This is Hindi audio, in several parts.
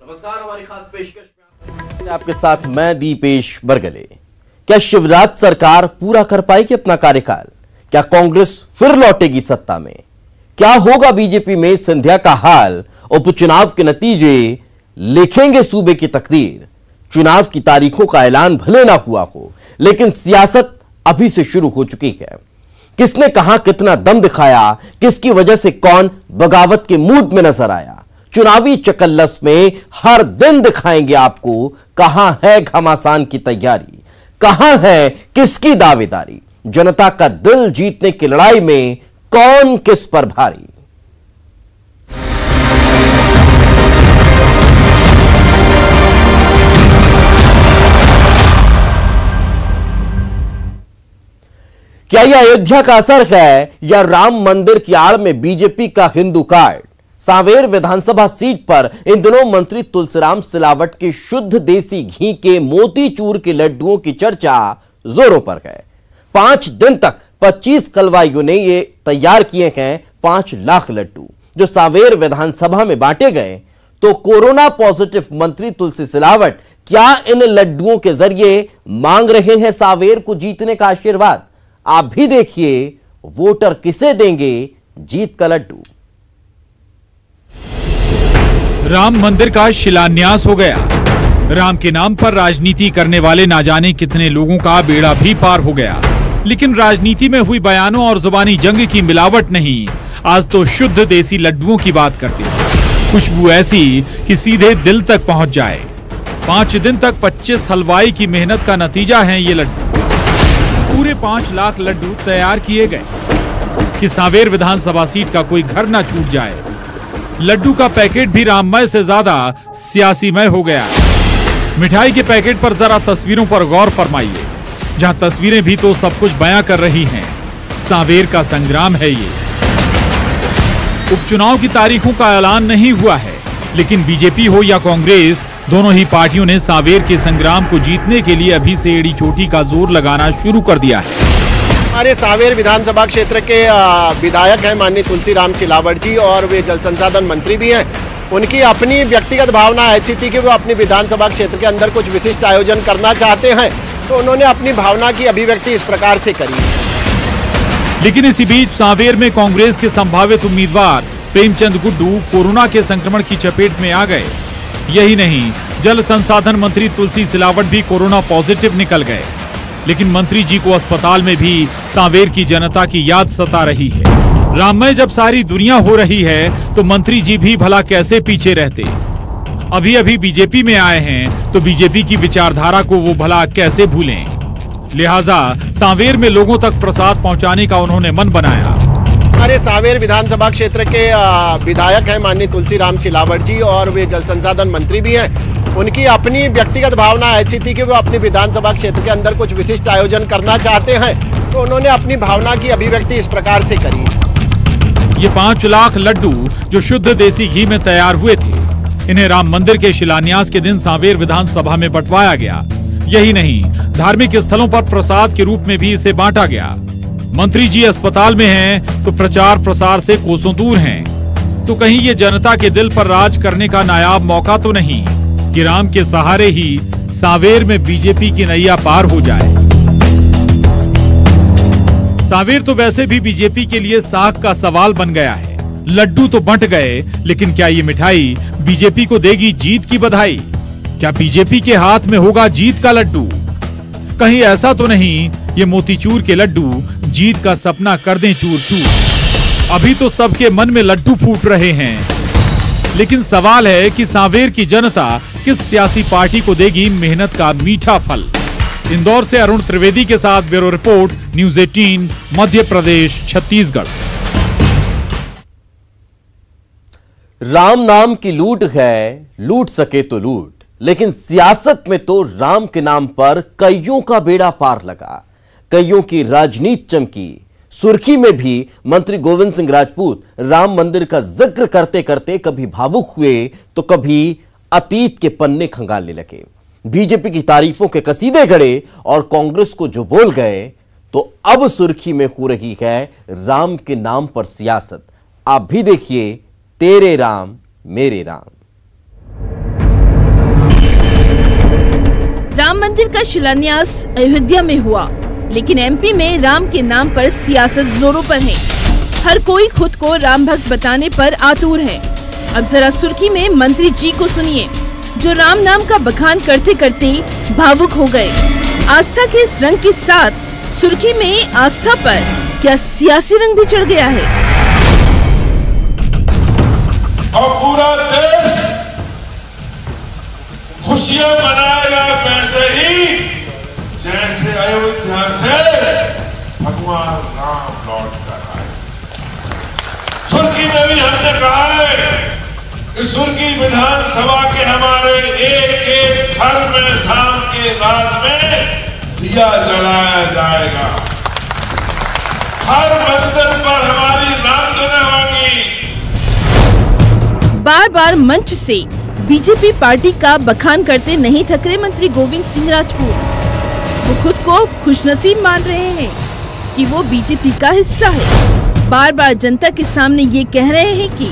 नमस्कार, हमारी खास पेशकश में आपके साथ मैं दीपेश बरगले। क्या शिवराज सरकार पूरा कर पाएगी अपना कार्यकाल? क्या कांग्रेस फिर लौटेगी सत्ता में? क्या होगा बीजेपी में सिंधिया का हाल? उपचुनाव के नतीजे लिखेंगे सूबे की तकदीर। चुनाव की तारीखों का ऐलान भले ना हुआ हो, लेकिन सियासत अभी से शुरू हो चुकी है। किसने कहां कितना दम दिखाया, किसकी वजह से कौन बगावत के मूड में नजर आया, चुनावी चकल्लस में हर दिन दिखाएंगे आपको कहां है घमासान की तैयारी, कहां है किसकी दावेदारी। जनता का दिल जीतने की लड़ाई में कौन किस पर भारी। क्या यह अयोध्या का असर है या राम मंदिर की आड़ में बीजेपी का हिंदू कार्ड? सांवेर विधानसभा सीट पर इन दिनों मंत्री तुलसीराम सिलावट के शुद्ध देसी घी के मोतीचूर के लड्डुओं की चर्चा जोरों पर है। 5 दिन तक 25 कलवाइयों ने ये तैयार किए हैं 5 लाख लड्डू, जो सांवेर विधानसभा में बांटे गए। तो कोरोना पॉजिटिव मंत्री तुलसी सिलावट क्या इन लड्डुओं के जरिए मांग रहे हैं सांवेर को जीतने का आशीर्वाद? आप भी देखिए, वोटर किसे देंगे जीत का लड्डू। राम मंदिर का शिलान्यास हो गया। राम के नाम पर राजनीति करने वाले ना जाने कितने लोगों का बेड़ा भी पार हो गया। लेकिन राजनीति में हुई बयानों और जुबानी जंग की मिलावट नहीं, आज तो शुद्ध देसी लड्डुओं की बात करते हैं। खुशबू ऐसी कि सीधे दिल तक पहुंच जाए। 5 दिन तक 25 हलवाई की मेहनत का नतीजा है ये लड्डू। पूरे 5 लाख लड्डू तैयार किए गए कि सांवेर विधानसभा सीट का कोई घर ना छूट जाए। लड्डू का पैकेट भी राममय से ज्यादा सियासीमय हो गया। मिठाई के पैकेट पर जरा तस्वीरों पर गौर फरमाइए, जहां तस्वीरें भी तो सब कुछ बयां कर रही हैं। सांवेर का संग्राम है ये। उपचुनाव की तारीखों का ऐलान नहीं हुआ है, लेकिन बीजेपी हो या कांग्रेस, दोनों ही पार्टियों ने सांवेर के संग्राम को जीतने के लिए अभी से एड़ी चोटी का जोर लगाना शुरू कर दिया है। हमारे सांवेर विधानसभा क्षेत्र के विधायक हैं माननीय तुलसीराम सिलावट जी, और वे जल संसाधन मंत्री भी हैं। उनकी अपनी व्यक्तिगत भावना ऐसी थी कि वो अपनी विधानसभा क्षेत्र के अंदर कुछ विशिष्ट आयोजन करना चाहते हैं, तो उन्होंने अपनी भावना की अभिव्यक्ति इस प्रकार से करी। लेकिन इसी बीच सांवेर में कांग्रेस के संभावित उम्मीदवार प्रेमचंद गुड्डू कोरोना के संक्रमण की चपेट में आ गए। यही नहीं, जल संसाधन मंत्री तुलसी सिलावट भी कोरोना पॉजिटिव निकल गए। लेकिन मंत्री जी को अस्पताल में भी सांवेर की जनता की याद सता रही है। राममय जब सारी दुनिया हो रही है, तो मंत्री जी भी भला कैसे पीछे रहते। अभी अभी बीजेपी में आए हैं, तो बीजेपी की विचारधारा को वो भला कैसे भूलें। लिहाजा सांवेर में लोगों तक प्रसाद पहुंचाने का उन्होंने मन बनाया। हमारे सांवेर विधानसभा क्षेत्र के विधायक हैं माननीय तुलसीराम सिलावट जी, और वे जल संसाधन मंत्री भी हैं। उनकी अपनी व्यक्तिगत भावना ऐसी थी कि वो अपनी विधानसभा क्षेत्र के अंदर कुछ विशिष्ट आयोजन करना चाहते हैं, तो उन्होंने अपनी भावना की अभिव्यक्ति इस प्रकार से करी। ये 5 लाख लड्डू जो शुद्ध देसी घी में तैयार हुए थे, इन्हें राम मंदिर के शिलान्यास के दिन सांवेर विधानसभा में बंटवाया गया। यही नहीं, धार्मिक स्थलों पर प्रसाद के रूप में भी इसे बांटा गया। मंत्री जी अस्पताल में हैं, तो प्रचार प्रसार से कोसों दूर हैं। तो कहीं ये जनता के दिल पर राज करने का नायाब मौका तो नहीं कि राम के सहारे ही सांवेर में बीजेपी की नैया पार हो जाए। सांवेर तो वैसे भी बीजेपी के लिए साख का सवाल बन गया है। लड्डू तो बंट गए, लेकिन क्या ये मिठाई बीजेपी को देगी जीत की बधाई? क्या बीजेपी के हाथ में होगा जीत का लड्डू? कहीं ऐसा तो नहीं ये मोतीचूर के लड्डू जीत का सपना कर दें चूर चूर। अभी तो सबके मन में लड्डू फूट रहे हैं, लेकिन सवाल है कि सांवेर की जनता किस सियासी पार्टी को देगी मेहनत का मीठा फल। इंदौर से अरुण त्रिवेदी के साथ bureau report, news 18 Madhya Pradesh Chhattisgarh. Ram नाम की लूट है, लूट सके तो लूट, लेकिन सियासत में तो राम के नाम पर कईयों का बेड़ा पार लगा, कईयों की राजनीति चमकी। सुर्खी में भी मंत्री गोविंद सिंह राजपूत राम मंदिर का जिक्र करते करते कभी भावुक हुए तो कभी अतीत के पन्ने खंगालने लगे। बीजेपी की तारीफों के कसीदे गढ़े और कांग्रेस को जो बोल गए, तो अब सुर्खी में हो रही है राम के नाम पर सियासत। आप भी देखिए, तेरे राम मेरे राम। राम मंदिर का शिलान्यास अयोध्या में हुआ, लेकिन एमपी में राम के नाम पर सियासत जोरों पर है। हर कोई खुद को राम भक्त बताने पर आतुर है। अब जरा सुर्खी में मंत्री जी को सुनिए, जो राम नाम का बखान करते करते भावुक हो गए। आस्था के इस रंग के साथ सुर्खी में आस्था पर क्या सियासी रंग भी चढ़ गया है? और पूरा देश खुशियां मनाएगा वैसे ही जैसे अयोध्या से भगवान राम लौट कर आए। सुर्खी में भी हमने कहा है कि सुर्खी विधानसभा के हमारे एक एक घर में शाम के रात में दिया जलाया जाएगा। हर मंदिर पर हमारी रामधुनें होंगी। बार बार मंच से बीजेपी पार्टी का बखान करते नहीं थक रहे मंत्री गोविंद सिंह राजपूत। वो खुद को खुशनसीब मान रहे हैं कि वो बीजेपी का हिस्सा है। बार बार जनता के सामने ये कह रहे हैं कि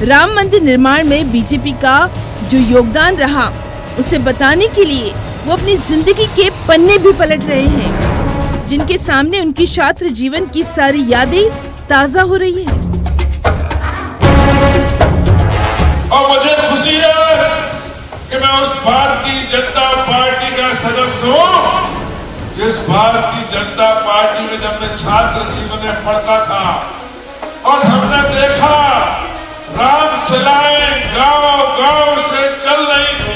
राम मंदिर निर्माण में बीजेपी का जो योगदान रहा उसे बताने के लिए वो अपनी जिंदगी के पन्ने भी पलट रहे हैं, जिनके सामने उनकी छात्र जीवन की सारी यादें ताजा हो रही है। और मुझे खुशी है कि मैं उस भारतीय जनता पार्टी का सदस्य हूँ जिस भारतीय जनता पार्टी में जब मैं छात्र जीवन में पढ़ता था और हमने देखा राम शिलाएं गांव-गांव से चल रही थी।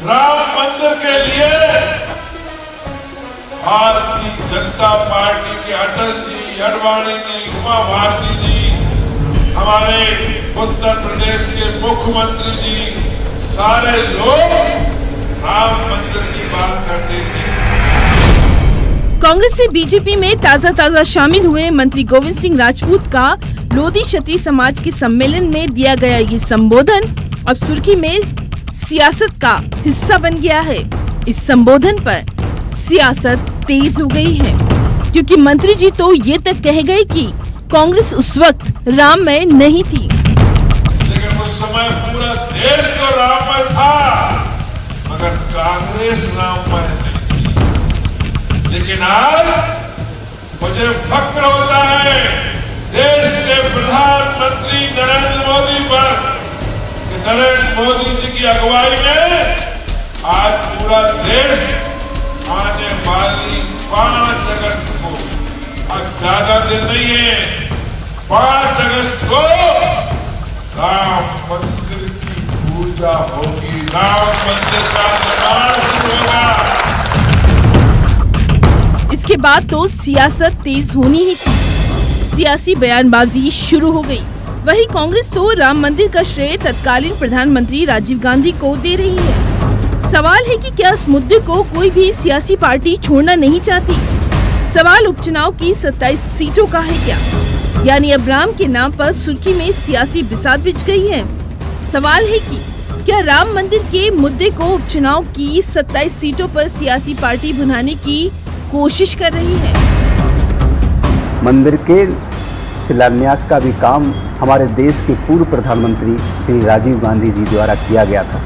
राम मंदिर के लिए भारतीय जनता पार्टी के अटल जी, अडवाणी जी, उमा भारती जी, हमारे उत्तर प्रदेश के मुख्यमंत्री जी, सारे लोग राम मंदिर की बात करते थे। कांग्रेस से बीजेपी में ताजा शामिल हुए मंत्री गोविंद सिंह राजपूत का लोधी क्षत्रिय समाज के सम्मेलन में दिया गया ये संबोधन अब सुर्खी में सियासत का हिस्सा बन गया है। इस संबोधन पर सियासत तेज हो गई है, क्योंकि मंत्री जी तो ये तक कह गए कि कांग्रेस उस वक्त राम में नहीं थी। लेकिन उस समय पूरा देश तो राम में था, मगर कांग्रेस राम में नहीं थी। लेकिन आज मुझे फक्र होता है देश के प्रधानमंत्री नरेंद्र मोदी पर कि नरेंद्र मोदी जी की अगुवाई में आज पूरा देश आने वाली 5 अगस्त को, अब ज्यादा दिन नहीं है, 5 अगस्त को राम मंदिर की पूजा होगी, राम मंदिर का निर्माण शुरू होगा। इसके बाद तो सियासत तेज होनी ही थी। सियासी बयानबाजी शुरू हो गई। वहीं कांग्रेस तो राम मंदिर का श्रेय तत्कालीन प्रधानमंत्री राजीव गांधी को दे रही है। सवाल है कि क्या इस मुद्दे को कोई भी सियासी पार्टी छोड़ना नहीं चाहती? सवाल उपचुनाव की 27 सीटों का है क्या? यानी अब राम के नाम पर सुर्खी में सियासी बिसात बिछ गई है। सवाल है कि क्या राम मंदिर के मुद्दे को उपचुनाव की 27 सीटों पर सियासी पार्टी भुनाने की कोशिश कर रही है? मंदिर के शिलान्यास का भी काम हमारे देश के पूर्व प्रधानमंत्री श्री राजीव गांधी जी द्वारा किया गया था।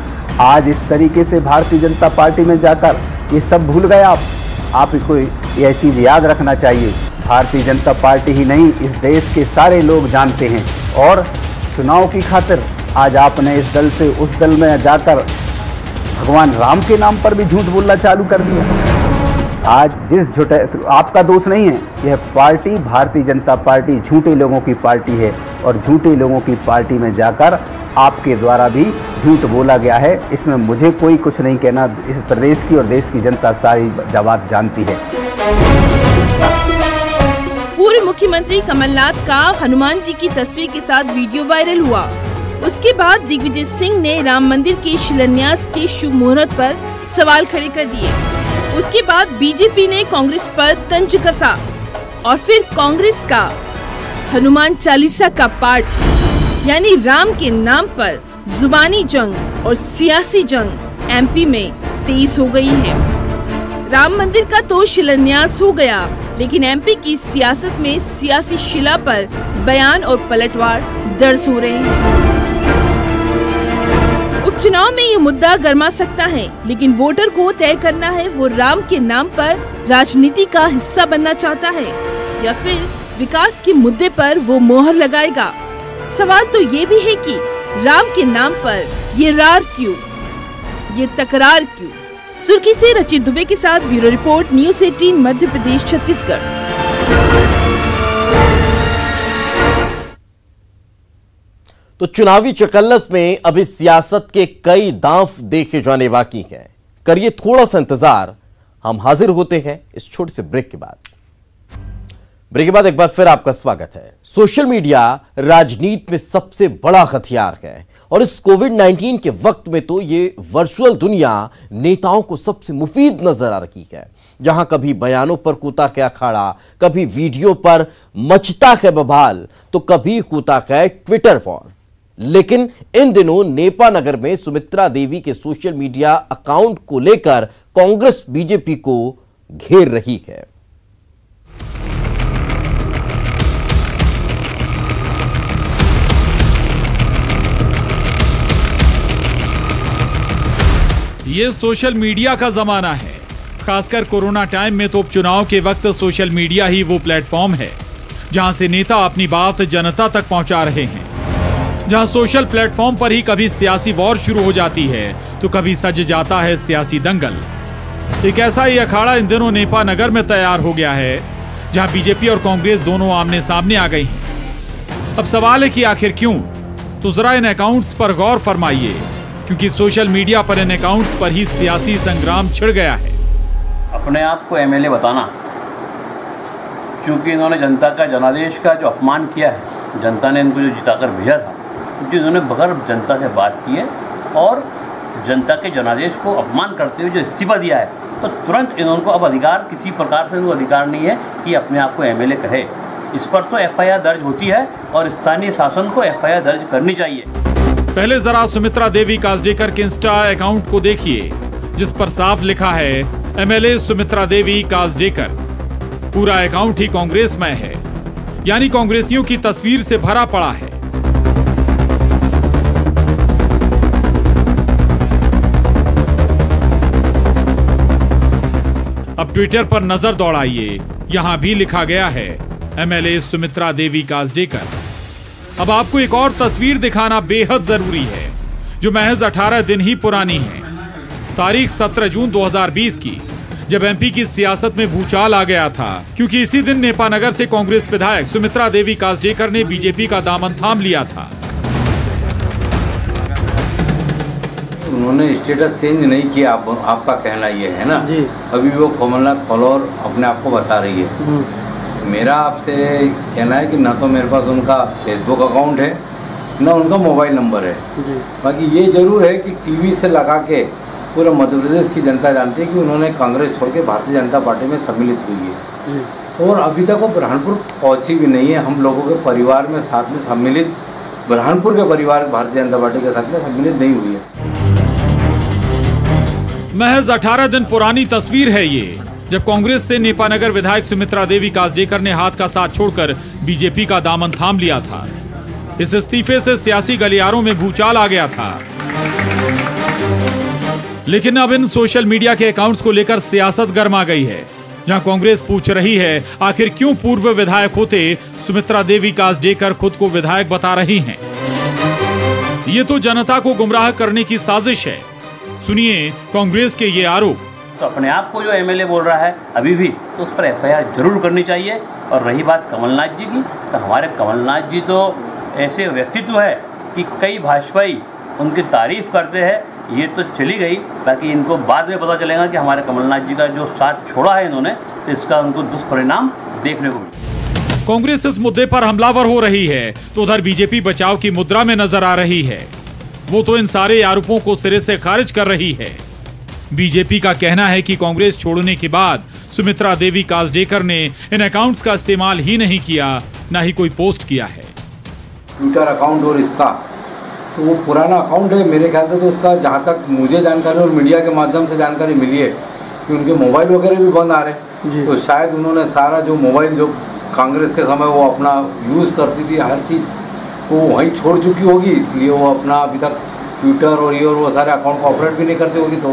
आज इस तरीके से भारतीय जनता पार्टी में जाकर ये सब भूल गए आपको यह चीज़ याद रखना चाहिए। भारतीय जनता पार्टी ही नहीं, इस देश के सारे लोग जानते हैं। और चुनाव की खातिर आज आपने इस दल से उस दल में जाकर भगवान राम के नाम पर भी झूठ बोलना चालू कर दिया। आज जिस झूठे, आपका दोष नहीं है, यह पार्टी भारतीय जनता पार्टी झूठे लोगों की पार्टी है और झूठे लोगों की पार्टी में जाकर आपके द्वारा भी झूठ बोला गया है। इसमें मुझे कोई कुछ नहीं कहना, इस प्रदेश की और देश की जनता सारी जवाब जानती है। पूर्व मुख्यमंत्री कमलनाथ का हनुमान जी की तस्वीर के साथ वीडियो वायरल हुआ। उसके बाद दिग्विजय सिंह ने राम मंदिर के शिलान्यास के शुभ मुहूर्त पर सवाल खड़े कर दिए। उसके बाद बीजेपी ने कांग्रेस पर तंज कसा और फिर कांग्रेस का हनुमान चालीसा का पाठ यानी राम के नाम पर जुबानी जंग और सियासी जंग एमपी में तेज हो गई है। राम मंदिर का तो शिलान्यास हो गया, लेकिन एमपी की सियासत में सियासी शिला पर बयान और पलटवार दर्ज हो रहे हैं। उपचुनाव चुनाव में ये मुद्दा गर्मा सकता है, लेकिन वोटर को तय करना है वो राम के नाम पर राजनीति का हिस्सा बनना चाहता है या फिर विकास के मुद्दे पर वो मोहर लगाएगा। सवाल तो ये भी है कि राम के नाम पर ये रार क्यों, ये तकरार क्यों। सुर्खी से रचित दुबे के साथ bureau report, news 18 Madhya Pradesh Chhattisgarh. तो चुनावी चकल्लस में अभी सियासत के कई दांव देखे जाने बाकी हैं। करिए थोड़ा सा इंतजार, हम हाजिर होते हैं इस छोटे से ब्रेक के बाद। ब्रेक के बाद एक बार फिर आपका स्वागत है। सोशल मीडिया राजनीति में सबसे बड़ा हथियार है और इस कोविड-19 के वक्त में तो ये वर्चुअल दुनिया नेताओं को सबसे मुफीद नजर आ रही है। जहां कभी बयानों पर कूता है अखाड़ा, कभी वीडियो पर मचता है बवाल, तो कभी कूता है ट्विटर वॉर। लेकिन इन दिनों नेपा नगर में सुमित्रा देवी के सोशल मीडिया अकाउंट को लेकर कांग्रेस बीजेपी को घेर रही है। ये सोशल मीडिया का जमाना है। खासकर कोरोना टाइम में तो चुनाव के वक्त सोशल मीडिया ही वो प्लेटफॉर्म है जहां से नेता अपनी बात जनता तक पहुंचा रहे हैं। जहां सोशल प्लेटफॉर्म पर ही कभी सियासी वॉर शुरू हो जाती है तो कभी सज जाता है सियासी दंगल। एक ऐसा ही अखाड़ा इन दिनों नेपा नगर में तैयार हो गया है जहां बीजेपी और कांग्रेस दोनों आमने सामने आ गई हैं। अब सवाल है कि आखिर क्यों? तो जरा इन अकाउंट्स पर गौर फरमाइए, क्योंकि सोशल मीडिया पर इन अकाउंट्स पर ही सियासी संग्राम छिड़ गया है। अपने आप को एमएलए बताना, क्योंकि इन्होंने जनता का जनादेश का जो अपमान किया है, जनता ने इनको जो जिताकर भेजा था, क्योंकि इन्होंने बगैर जनता से बात की है और जनता के जनादेश को अपमान करते हुए जो इस्तीफा दिया है, तो तुरंत इनको अब अधिकार, किसी प्रकार से इनको अधिकार नहीं है कि अपने आप को एमएलए कहे। इस पर तो एफआईआर दर्ज होती है और स्थानीय शासन को एफआईआर दर्ज करनी चाहिए। पहले जरा सुमित्रा देवी कासडेकर के इंस्टा अकाउंट को देखिए, जिस पर साफ लिखा है एमएलए सुमित्रा देवी कासडेकर। पूरा अकाउंट ही कांग्रेस में है, यानी कांग्रेसियों की तस्वीर से भरा पड़ा है। अब ट्विटर पर नजर दौड़ाइए, यहां भी लिखा गया है एमएलए सुमित्रा देवी कासडेकर। अब आपको एक और तस्वीर दिखाना बेहद जरूरी है, जो महज 18 दिन ही पुरानी है। तारीख 17 जून 2020 की, जब एमपी की सियासत में भूचाल आ गया था, क्योंकि इसी दिन नेपा नगर से कांग्रेस विधायक सुमित्रा देवी कासडेकर ने बीजेपी का दामन थाम लिया था। उन्होंने स्टेटस चेंज नहीं किया, आपका कहना ये है ना जी। अभी वो कमलनाथ फॉलोअर अपने आप को बता रही है। मेरा आपसे कहना है कि ना तो मेरे पास उनका फेसबुक अकाउंट है, ना उनका मोबाइल नंबर है जी। बाकी ये जरूर है कि टीवी से लगा के पूरा मध्य प्रदेश की जनता जानती है कि उन्होंने कांग्रेस छोड़ के भारतीय जनता पार्टी में सम्मिलित हुई है जी। और अभी तक वो बुरहानपुर पहुंची भी नहीं है। हम लोगों के परिवार में साथ में सम्मिलित, बुरहानपुर के परिवार भारतीय जनता पार्टी के साथ में सम्मिलित नहीं हुई है। महज 18 दिन पुरानी तस्वीर है ये, जब कांग्रेस से नेपा नगर विधायक सुमित्रा देवी कासडेकर ने हाथ का साथ छोड़कर बीजेपी का दामन थाम लिया था। इस इस्तीफे से सियासी गलियारों में भूचाल आ गया था। लेकिन अब इन सोशल मीडिया के अकाउंट्स को लेकर सियासत गर्मा गई है, जहां कांग्रेस पूछ रही है आखिर क्यों पूर्व विधायक होते सुमित्रा देवी कासडेकर खुद को विधायक बता रही हैं। ये तो जनता को गुमराह करने की साजिश है। सुनिए कांग्रेस के ये आरोप। तो अपने आप को जो एमएलए बोल रहा है अभी भी, तो उस पर एफआईआर जरूर करनी चाहिए। और रही बात कमलनाथ जी की, तो हमारे कमलनाथ जी तो ऐसे व्यक्तित्व है कि कई भाजपाई उनकी तारीफ करते हैं। ये तो चली गई, बाकी इनको बाद में पता चलेगा कि हमारे कमलनाथ जी का जो साथ छोड़ा है इन्होंने, तो इसका उनको दुष्परिणाम देखने को मिला। कांग्रेस इस मुद्दे पर हमलावर हो रही है, तो उधर बीजेपी बचाव की मुद्रा में नजर आ रही है। वो तो इन सारे आरोपों को सिरे से खारिज कर रही है। बीजेपी का कहना है कि कांग्रेस छोड़ने के बाद सुमित्रा देवी कासडेकर ने इन अकाउंट्स का इस्तेमाल ही नहीं किया, ना ही कोई पोस्ट किया है। ट्विटर अकाउंट और इसका तो वो पुराना अकाउंट है। मेरे ख्याल से तो उसका, जहाँ तक मुझे जानकारी और मीडिया के माध्यम से जानकारी मिली है, कि उनके मोबाइल वगैरह भी बंद आ रहे, तो शायद उन्होंने सारा जो मोबाइल जो कांग्रेस के समय वो अपना यूज़ करती थी, हर चीज़ वो वहीं छोड़ चुकी होगी, इसलिए वो अपना अभी तक ट्विटर और ये और वो सारे अकाउंट को ऑपरेट भी नहीं करते होगी, तो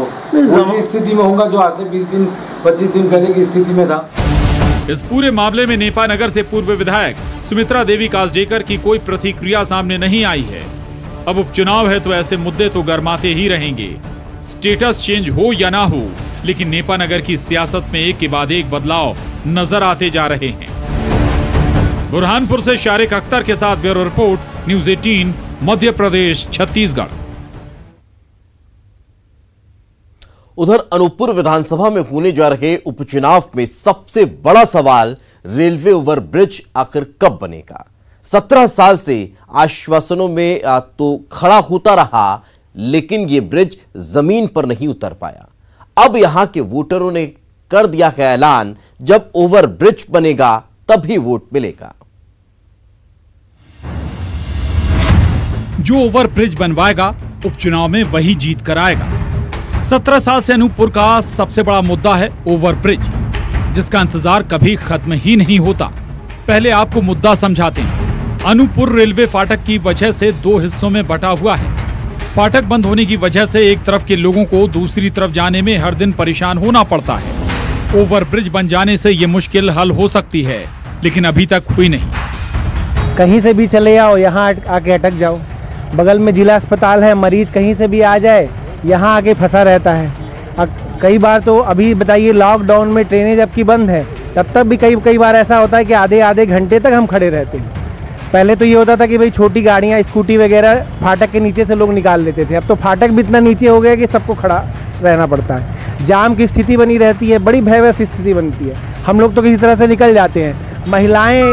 उसी स्थिति में होगा जो आज से 20 दिन 25 दिन पहले की स्थिति में था। इस पूरे मामले में नेपा नगर से पूर्व विधायक सुमित्रा देवी कासडेकर की कोई प्रतिक्रिया सामने नहीं आई है। अब उपचुनाव है तो ऐसे मुद्दे तो गरमाते ही रहेंगे, स्टेटस चेंज हो या ना हो, लेकिन नेपा नगर की सियासत में एक के बाद एक बदलाव नजर आते जा रहे हैं। बुरहानपुर से शारिक अख्तर के साथ bureau report, news 18, Madhya Pradesh, Chhattisgarh. उधर अनूपपुर विधानसभा में होने जा रहे उपचुनाव में सबसे बड़ा सवाल रेलवे ओवरब्रिज आखिर कब बनेगा। 17 साल से आश्वासनों में तो खड़ा होता रहा, लेकिन ये ब्रिज जमीन पर नहीं उतर पाया। अब यहां के वोटरों ने कर दिया है ऐलान, जब ओवरब्रिज बनेगा तभी वोट मिलेगा। जो ओवरब्रिज बनवाएगा उपचुनाव में वही जीत कर आएगा। 17 साल से अनूपपुर का सबसे बड़ा मुद्दा है ओवरब्रिज, जिसका इंतजार कभी खत्म ही नहीं होता। पहले आपको मुद्दा समझाते हैं। अनूपपुर रेलवे फाटक की वजह से 2 हिस्सों में बटा हुआ है। फाटक बंद होने की वजह से एक तरफ के लोगों को दूसरी तरफ जाने में हर दिन परेशान होना पड़ता है। ओवरब्रिज बन जाने से ये मुश्किल हल हो सकती है, लेकिन अभी तक हुई नहीं। कहीं से भी चले आओ, यहाँ आके अटक जाओ। बगल में जिला अस्पताल है, मरीज कहीं से भी आ जाए यहाँ आके फंसा रहता है। कई बार तो अभी बताइए लॉकडाउन में ट्रेनें जबकि बंद है, तब भी कई बार ऐसा होता है कि आधे घंटे तक हम खड़े रहते हैं। पहले तो ये होता था कि भाई छोटी गाड़ियाँ, स्कूटी वगैरह फाटक के नीचे से लोग निकाल लेते थे। अब तो फाटक भी इतना नीचे हो गया कि सबको खड़ा रहना पड़ता है। जाम की स्थिति बनी रहती है, बड़ी भयावह स्थिति बनती है। हम लोग तो किसी तरह से निकल जाते हैं। महिलाएं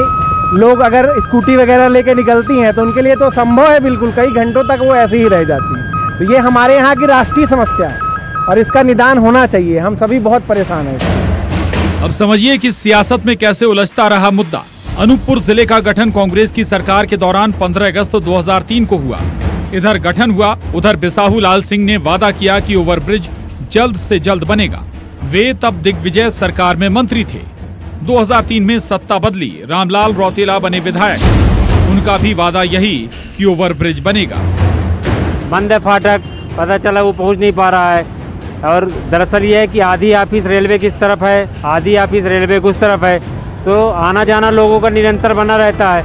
लोग अगर स्कूटी वगैरह लेके निकलती हैं तो उनके लिए तो संभव है बिल्कुल, कई घंटों तक वो ऐसे ही रह जाती हैं। तो ये हमारे यहाँ की राष्ट्रीय समस्या है और इसका निदान होना चाहिए। हम सभी बहुत परेशान हैं। अब समझिए कि सियासत में कैसे उलझता रहा मुद्दा। अनूपपुर जिले का गठन कांग्रेस की सरकार के दौरान 15 अगस्त 2003 को हुआ। इधर गठन हुआ, उधर बिसाहू लाल सिंह ने वादा किया कि ओवरब्रिज जल्द से जल्द बनेगा। वे तब दिग्विजय सरकार में मंत्री थे। 2003 में सत्ता बदली, रामलाल रौतेला बने विधायक। उनका भी वादा यही कि ओवरब्रिज बनेगा। बंद है फाटक, पता चला वो पहुंच नहीं पा रहा है। और दरअसल ये है कि आधी ऑफिस रेलवे किस तरफ है, आधी ऑफिस रेलवे कुछ तरफ है, तो आना जाना लोगों का निरंतर बना रहता है।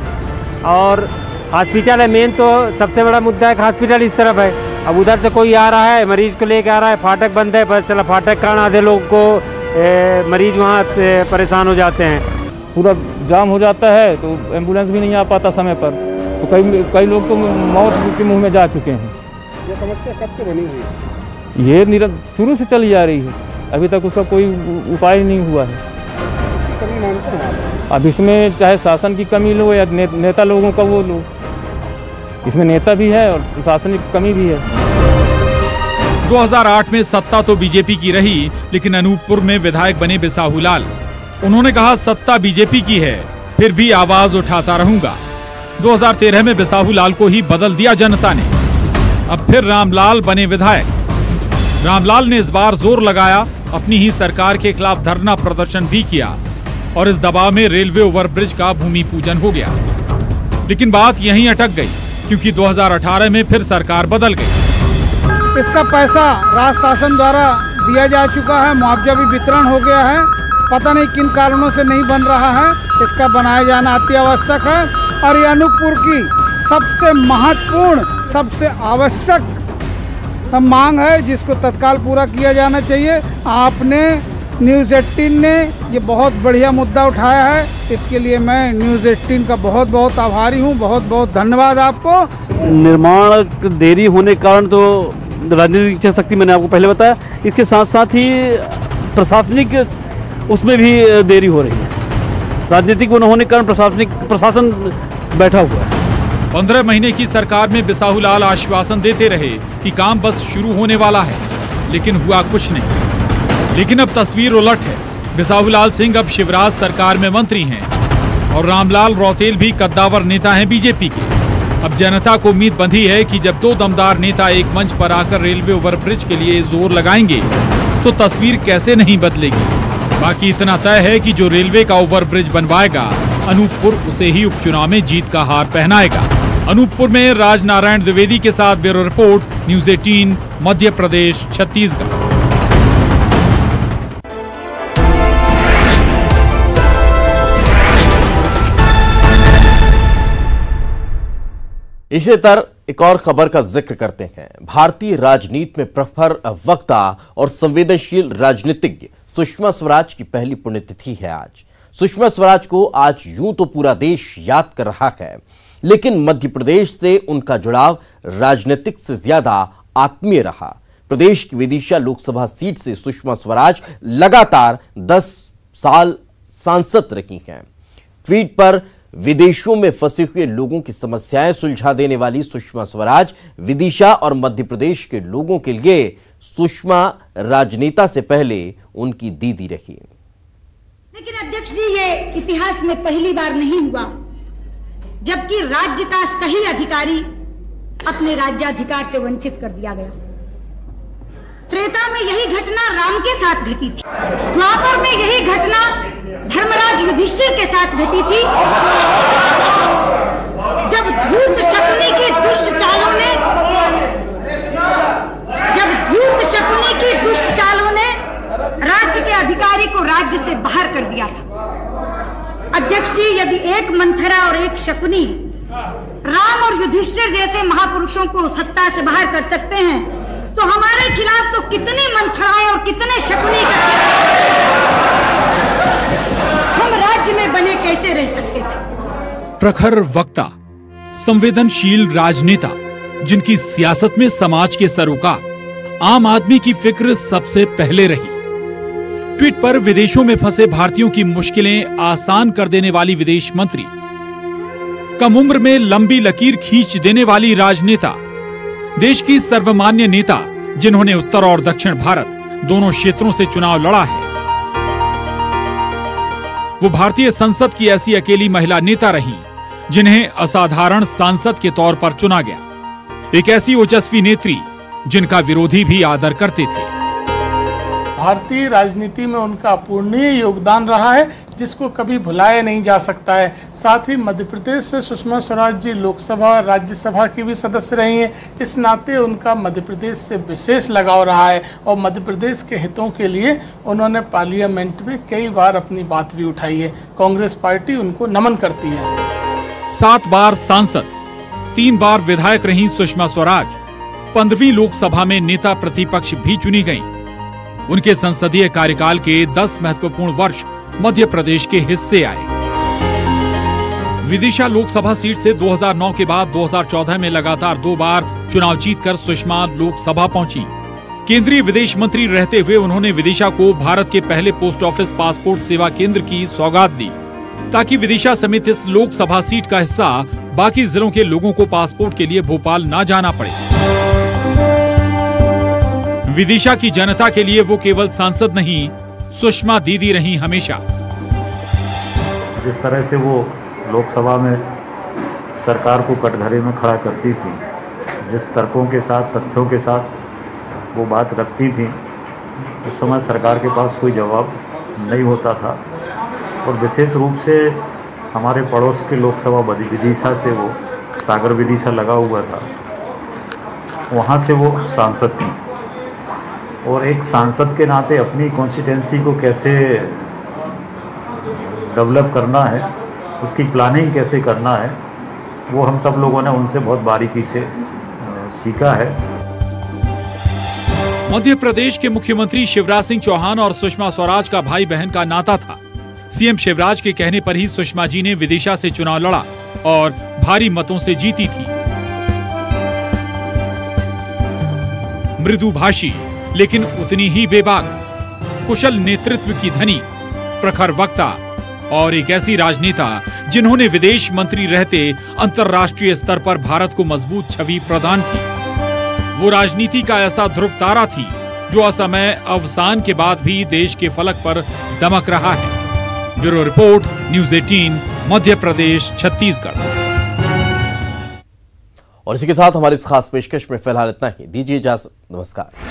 और हॉस्पिटल है मेन, तो सबसे बड़ा मुद्दा है कि हॉस्पिटल इस तरफ है। अब उधर से कोई आ रहा है, मरीज को लेके आ रहा है, फाटक बंद है, पता चला फाटक कारण आधे लोग को मरीज वहाँ परेशान हो जाते हैं। पूरा जाम हो जाता है तो एम्बुलेंस भी नहीं आ पाता समय पर, तो कई लोग तो मौत के मुंह में जा चुके हैं। ये समस्या कब से बनी हुई है? ये शुरू से चली जा रही है, अभी तक उसका कोई उपाय नहीं हुआ है। कमी मानते हैं अब इसमें चाहे शासन की कमी लो या नेता लोगों का वो लो, इसमें नेता भी है और प्रशासनिक कमी भी है। 2008 में सत्ता तो बीजेपी की रही, लेकिन अनूपपुर में विधायक बने बिसाहू लाल। उन्होंने कहा सत्ता बीजेपी की है, फिर भी आवाज उठाता रहूंगा। 2013 में बिसाहू लाल को ही बदल दिया जनता ने। अब फिर रामलाल बने विधायक। रामलाल ने इस बार जोर लगाया, अपनी ही सरकार के खिलाफ धरना प्रदर्शन भी किया और इस दबाव में रेलवे ओवरब्रिज का भूमि पूजन हो गया। लेकिन बात यहीं अटक गई, क्योंकि 2018 में फिर सरकार बदल गई। इसका पैसा राज्य शासन द्वारा दिया जा चुका है, मुआवजा भी वितरण हो गया है। पता नहीं किन कारणों से नहीं बन रहा है। इसका बनाया जाना अति आवश्यक है और ये अनूपपुर की सबसे महत्वपूर्ण, सबसे आवश्यक मांग है, जिसको तत्काल पूरा किया जाना चाहिए। आपने न्यूज़ 18 ने ये बहुत बढ़िया मुद्दा उठाया है, इसके लिए मैं न्यूज़ 18 का बहुत बहुत आभारी हूँ। बहुत बहुत धन्यवाद आपको। निर्माण देरी होने के कारण तो राजनीतिक इच्छा शक्ति मैंने आपको पहले बताया, इसके साथ साथ ही प्रशासनिक उसमें भी देरी हो रही है। राजनीतिक वो न होने के कारण प्रशासन बैठा हुआ है। 15 महीने की सरकार में बिसाहू लाल आश्वासन देते रहे कि काम बस शुरू होने वाला है, लेकिन हुआ कुछ नहीं। लेकिन अब तस्वीर उलट है। बिसाहू लाल सिंह अब शिवराज सरकार में मंत्री हैं और रामलाल रौतेल भी कद्दावर नेता हैं बीजेपी के। अब जनता को उम्मीद बंधी है कि जब दो दमदार नेता एक मंच पर आकर रेलवे ओवरब्रिज के लिए जोर लगाएंगे तो तस्वीर कैसे नहीं बदलेगी। बाकी इतना तय है कि जो रेलवे का ओवरब्रिज बनवाएगा, अनूपपुर उसे ही उपचुनाव में जीत का हार पहनाएगा। अनूपपुर में राजनारायण द्विवेदी के साथ bureau report, news 18 Madhya Pradesh Chhattisgarh. इसी तरह एक और खबर का जिक्र करते हैं। भारतीय राजनीति में प्रखर वक्ता और संवेदनशील राजनीतिज्ञ सुषमा स्वराज की पहली पुण्यतिथि है आज। सुषमा स्वराज को आज यूं तो पूरा देश याद कर रहा है, लेकिन मध्य प्रदेश से उनका जुड़ाव राजनीतिक से ज्यादा आत्मीय रहा। प्रदेश की विदिशा लोकसभा सीट से सुषमा स्वराज लगातार 10 साल सांसद रही हैं। ट्वीट पर विदेशों में फंसे हुए लोगों की समस्याएं सुलझा देने वाली सुषमा स्वराज विदिशा और मध्य प्रदेश के लोगों के लिए सुषमा राजनेता से पहले उनकी दीदी रही। लेकिन अध्यक्ष जी, ये इतिहास में पहली बार नहीं हुआ जबकि राज्य का सही अधिकारी अपने राज्याधिकार से वंचित कर दिया गया। त्रेता में यही घटना राम के साथ घटी थी, द्वापर में यही घटना धर्मराज युधिष्ठिर के साथ घटी थी, जब धूर्त शकुनी की दुष्ट चालों ने राज्य के अधिकारी को राज्य से बाहर कर दिया था। अध्यक्ष जी, यदि एक मंथरा और एक शकुनी राम और युधिष्ठिर जैसे महापुरुषों को सत्ता से बाहर कर सकते हैं, तो हमारे खिलाफ तो कितनी मंथराएं और कितने शकुनी हम राज्य में बने कैसे रह सकते थे। प्रखर वक्ता, संवेदनशील राजनेता, जिनकी सियासत में समाज के सरोकार आम आदमी की फिक्र सबसे पहले रही। ट्वीट पर विदेशों में फंसे भारतीयों की मुश्किलें आसान कर देने वाली विदेश मंत्री, कम उम्र में लंबी लकीर खींच देने वाली राजनेता, देश की सर्वमान्य नेता जिन्होंने उत्तर और दक्षिण भारत दोनों क्षेत्रों से चुनाव लड़ा है। वो भारतीय संसद की ऐसी अकेली महिला नेता रहीं जिन्हें असाधारण सांसद के तौर पर चुना गया। एक ऐसी ओजस्वी नेत्री जिनका विरोधी भी आदर करते थे। भारतीय राजनीति में उनका अपूर्णीय योगदान रहा है, जिसको कभी भुलाया नहीं जा सकता है। साथ ही मध्य प्रदेश से सुषमा स्वराज जी लोकसभा और राज्यसभा की भी सदस्य रही हैं। इस नाते उनका मध्य प्रदेश से विशेष लगाव रहा है और मध्य प्रदेश के हितों के लिए उन्होंने पार्लियामेंट में कई बार अपनी बात भी उठाई है। कांग्रेस पार्टी उनको नमन करती है। 7 बार सांसद, 3 बार विधायक रही सुषमा स्वराज 15वीं लोकसभा में नेता प्रतिपक्ष भी चुनी गईं। उनके संसदीय कार्यकाल के 10 महत्वपूर्ण वर्ष मध्य प्रदेश के हिस्से आए। विदिशा लोकसभा सीट से 2009 के बाद 2014 में लगातार 2 बार चुनाव जीतकर सुषमा लोकसभा पहुंची। केंद्रीय विदेश मंत्री रहते हुए उन्होंने विदिशा को भारत के पहले पोस्ट ऑफिस पासपोर्ट सेवा केंद्र की सौगात दी, ताकि विदिशा समेत इस लोकसभा सीट का हिस्सा बाकी जिलों के लोगों को पासपोर्ट के लिए भोपाल न जाना पड़े। विदिशा की जनता के लिए वो केवल सांसद नहीं, सुषमा दीदी रही हमेशा। जिस तरह से वो लोकसभा में सरकार को कटघरे में खड़ा करती थी, जिस तर्कों के साथ, तथ्यों के साथ वो बात रखती थी, उस समय सरकार के पास कोई जवाब नहीं होता था। और विशेष रूप से हमारे पड़ोस के लोकसभा विदिशा से, वो सागर विदिशा लगा हुआ था, वहाँ से वो सांसद थी। और एक सांसद के नाते अपनी कॉन्स्टिट्यूंसी को कैसे डेवलप करना है, उसकी प्लानिंग कैसे करना है, वो हम सब लोगों ने उनसे बहुत बारीकी से सीखा है। मध्य प्रदेश के मुख्यमंत्री शिवराज सिंह चौहान और सुषमा स्वराज का भाई बहन का नाता था। सीएम शिवराज के कहने पर ही सुषमा जी ने विदिशा से चुनाव लड़ा और भारी मतों से जीती थी। मृदुभाषी लेकिन उतनी ही बेबाक, कुशल नेतृत्व की धनी, प्रखर वक्ता और एक ऐसी राजनेता जिन्होंने विदेश मंत्री रहते अंतर्राष्ट्रीय स्तर पर भारत को मजबूत छवि प्रदान की। वो राजनीति का ऐसा ध्रुव तारा थी जो असमय अवसान के बाद भी देश के फलक पर दमक रहा है। Bureau report, news 18 Madhya Pradesh Chhattisgarh. और इसी के साथ हमारी इस खास पेशकश में फिलहाल इतना ही। दीजिए इजाजत, नमस्कार।